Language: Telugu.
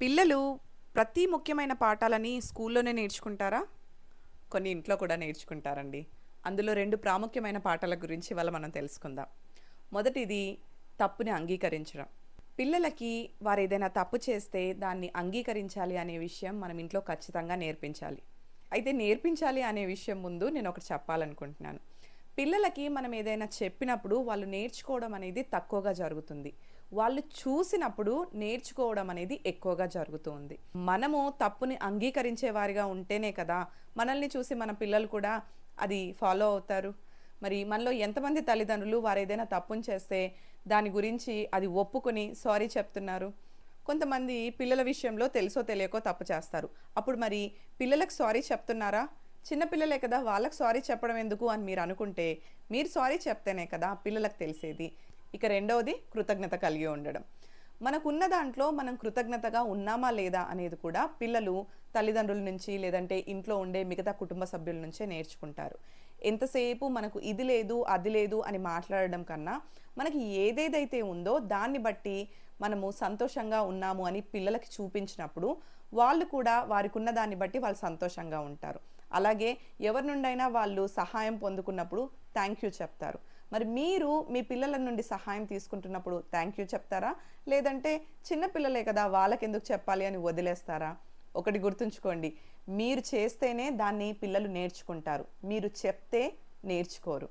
పిల్లలు ప్రతి ముఖ్యమైన పాఠాలని స్కూల్లోనే నేర్చుకుంటారా? కొన్ని ఇంట్లో కూడా నేర్చుకుంటారండి. అందులో 2 ప్రాముఖ్యమైన పాఠాల గురించి ఇవాళ మనం తెలుసుకుందాం. మొదటిది తప్పుని అంగీకరించడం. పిల్లలకి వారేదైనా తప్పు చేస్తే దాన్ని అంగీకరించాలి అనే విషయం మనం ఇంట్లో ఖచ్చితంగా నేర్పించాలి. అయితే నేర్పించాలి అనే విషయం ముందు నేనొకటి చెప్పాలనుకుంటున్నాను. పిల్లలకి మనం ఏదైనా చెప్పినప్పుడు వాళ్ళు నేర్చుకోవడం అనేది తక్కువగా జరుగుతుంది. వాళ్ళు చూసినప్పుడు నేర్చుకోవడం అనేది ఎక్కువగా జరుగుతూ ఉంది. మనము తప్పుని అంగీకరించే వారిగా ఉంటేనే కదా! మనల్ని చూసి మన పిల్లలు కూడా అది ఫాలో అవుతారు. మరి మనలో ఎంతమంది తల్లిదండ్రులు వారేదైనా తప్పుని చేస్తే దాని గురించి అది ఒప్పుకొని సారీ చెప్తున్నారు? కొంతమంది పిల్లల విషయంలో తెలుసో తెలియకో తప్పు చేస్తారు. అప్పుడు మరి పిల్లలకు సారీ చెప్తున్నారా? చిన్న పిల్లలే కదా! వాళ్ళకి సారీ చెప్పడం ఎందుకు అని మీరు అనుకుంటే, మీరు సారీ చెప్తేనే కదా పిల్లలకు తెలిసేది. ఇక రెండవది కృతజ్ఞత కలిగి ఉండడం. మనకున్న దాంట్లో మనం కృతజ్ఞతగా ఉన్నామా లేదా అనేది కూడా పిల్లలు తల్లిదండ్రుల నుంచి లేదంటే ఇంట్లో ఉండే మిగతా కుటుంబ సభ్యుల నుంచే నేర్చుకుంటారు. ఎంతసేపు మనకు ఇది లేదు, అది లేదు అని మాట్లాడడం కన్నా, మనకి ఏదేదైతే ఉందో దాన్ని బట్టి మనము సంతోషంగా ఉన్నాము అని పిల్లలకి చూపించినప్పుడు, వాళ్ళు కూడా వారికున్న దాన్ని బట్టి వాళ్ళు సంతోషంగా ఉంటారు. అలాగే ఎవరి నుండైనా వాళ్ళు సహాయం పొందుకున్నప్పుడు థ్యాంక్ యూ చెప్తారు. మరి మీరు మీ పిల్లల నుండి సహాయం తీసుకుంటున్నప్పుడు థ్యాంక్ యూ చెప్తారా? లేదంటే చిన్న పిల్లలే కదా వాళ్ళకెందుకు చెప్పాలి అని వదిలేస్తారా? ఒకటి గుర్తుంచుకోండి. మీరు చేస్తేనే దాన్ని పిల్లలు నేర్చుకుంటారు. మీరు చెప్తే నేర్చుకోరు.